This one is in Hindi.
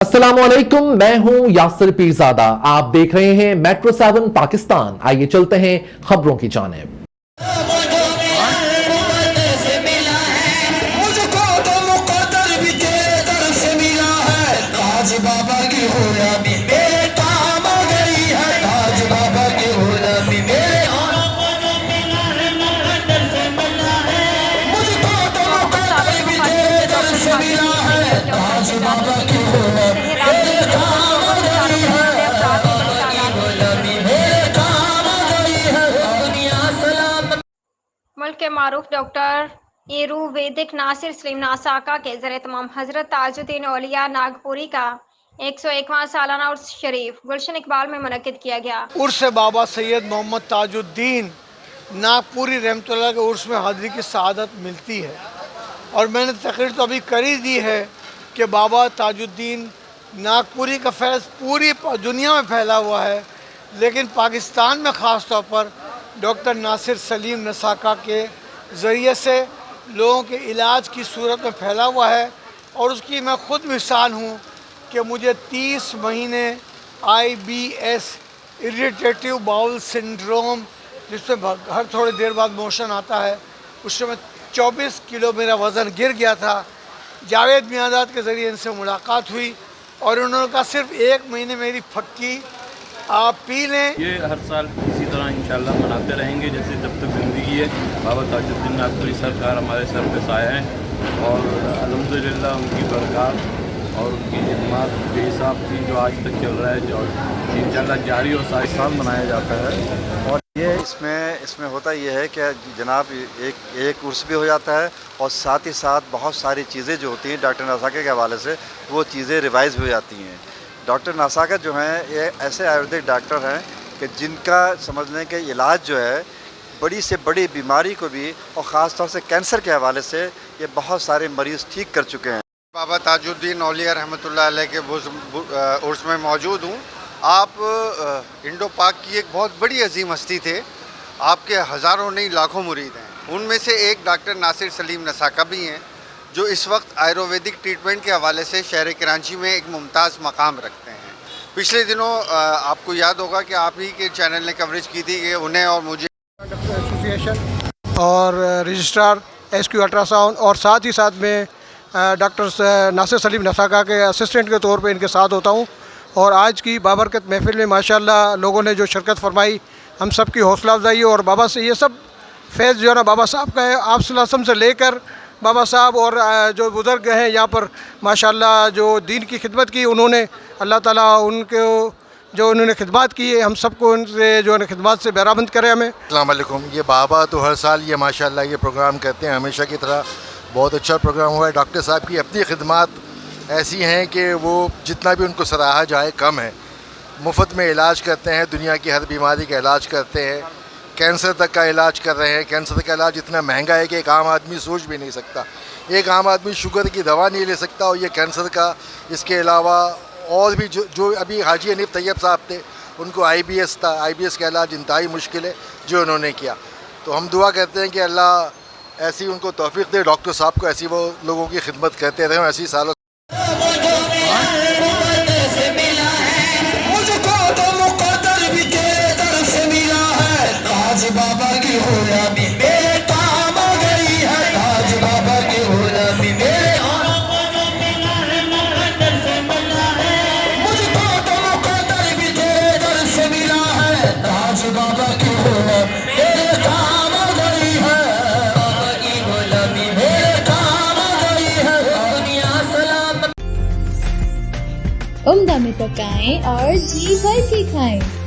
अस्सलामुअलैकुम, मैं हूं यासिर पीरजादा। आप देख रहे हैं मेट्रो 7 पाकिस्तान। आइए चलते हैं खबरों की जानिब। मुल्क के मारूफ डॉक्टर आयुर्वेदिक नासिर सलीम नासाका के ज़रिए तमाम हज़रत ताजुद्दीन औलिया नागपुरी का 101वां सालाना उर्स शरीफ गुलशन इकबाल में मुनक्किद किया गया। उर्स बाबा सैयद मोहम्मद ताजुद्दीन नागपुरी रहमतुल्लाह के उर्स में हाज़िरी की सआदत मिलती है। और मैंने तकरीर तो अभी कर ही दी है कि बाबा ताजुद्दीन नागपुरी का फैज़ पूरी दुनिया में फैला हुआ है, लेकिन पाकिस्तान में ख़ास तौर पर डॉक्टर नासिर सलीम नसाका के ज़रिए से लोगों के इलाज की सूरत में फैला हुआ है। और उसकी मैं ख़ुद मिसाल हूँ कि मुझे 30 महीने IBS इरिटेटिव बाउल सिंड्रोम, जिसमें हर थोड़ी देर बाद मोशन आता है, उसमें 24 किलो मेरा वज़न गिर गया था। जावेद मियाँदाद के ज़रिए इनसे मुलाकात हुई और उन्होंने कहा सिर्फ 1 महीने मेरी फक्की आप पी लें। ये हर साल इसी तरह इंशाल्लाह मनाते रहेंगे जैसे जब तक ज़िंदगी है। बाबा ताजुद्दीन नागपुरी सरकार हमारे सर पे साया हैं और अल्हम्दुलिल्लाह उनकी बरकत और उनकी खिदमत बेहिसाब की जो आज तक चल रहा है, जो इंशाल्लाह जारी और साल साल मनाया जाता है। और ये इसमें होता ये है कि जनाब एक उर्स भी हो जाता है और साथ ही साथ बहुत सारी चीज़ें जो होती हैं डॉक्टर नासाका के हवाले से वो चीज़ें रिवाइज़ भी हो जाती हैं। डॉक्टर नासाका जो हैं ये ऐसे आयुर्वेदिक डॉक्टर हैं कि जिनका समझ लें कि इलाज जो है बड़ी से बड़ी बीमारी को भी और ख़ास तौर से कैंसर के हवाले से ये बहुत सारे मरीज़ ठीक कर चुके हैं। बाबा ताजुद्दीन औलिया रहमतुल्लाह अलैह के उर्स में मौजूद हूँ। आप इंडो पाक की एक बहुत बड़ी अजीम हस्ती थे। आपके हज़ारों नहीं लाखों मुरीद हैं। उनमें से एक डॉक्टर नासिर सलीम नसाका भी हैं, जो इस वक्त आयुर्वेदिक ट्रीटमेंट के हवाले से शहर कराची में एक मुमताज़ मकाम रखते हैं। पिछले दिनों आपको याद होगा कि आप ही के चैनल ने कवरेज की थी कि उन्हें और मुझे एसोसिएशन और रजिस्ट्रार SQ अल्ट्रासाउंड और साथ ही साथ में डॉक्टर नासिर सलीम नसाका के असिस्टेंट के तौर पे इनके साथ होता हूँ। और आज की बाबरकत महफिल में माशाल्लाह लोगों ने जो शिरकत फरमाई, हम सब की हौसला अफजाई और बाबा से ये सब फैज़ जो है ना बाबा साहब का है। आप सल्लल्लाहु अलैहि वसल्लम से लेकर बाबा साहब और जो बुज़ुर्ग हैं यहाँ पर माशाल्लाह जो दीन की खिदमत की उन्होंने, अल्लाह ताला उनको जो उन्होंने खिदमत की है हम सबको उनसे जो है खिदमत से बहरामंद करें हमें। अस्सलाम वालेकुम। ये बाबा तो हर साल ये माशाल्लाह ये प्रोग्राम करते हैं, हमेशा की तरह बहुत अच्छा प्रोग्राम हुआ है। डॉक्टर साहब की अपनी खिदमत ऐसी हैं कि वो जितना भी उनको सराहा जाए कम है। मुफ्त में इलाज करते हैं, दुनिया की हर बीमारी का इलाज करते हैं, कैंसर तक का इलाज कर रहे हैं। कैंसर का इलाज इतना महंगा है कि एक आम आदमी सोच भी नहीं सकता। एक आम आदमी शुगर की दवा नहीं ले सकता और ये कैंसर का, इसके अलावा और भी जो अभी हाजी हनीफ तैयब साहब थे उनको IBS था। IBS का इलाज इंतहाई मुश्किल है जो उन्होंने किया। तो हम दुआ करते हैं कि अल्लाह ऐसी उनको तौफीक दे, डॉक्टर साहब को ऐसी वो लोगों की खिदमत करते रहें ऐसी सालों। उम्दा में पकाएं और जी भर के खाएं।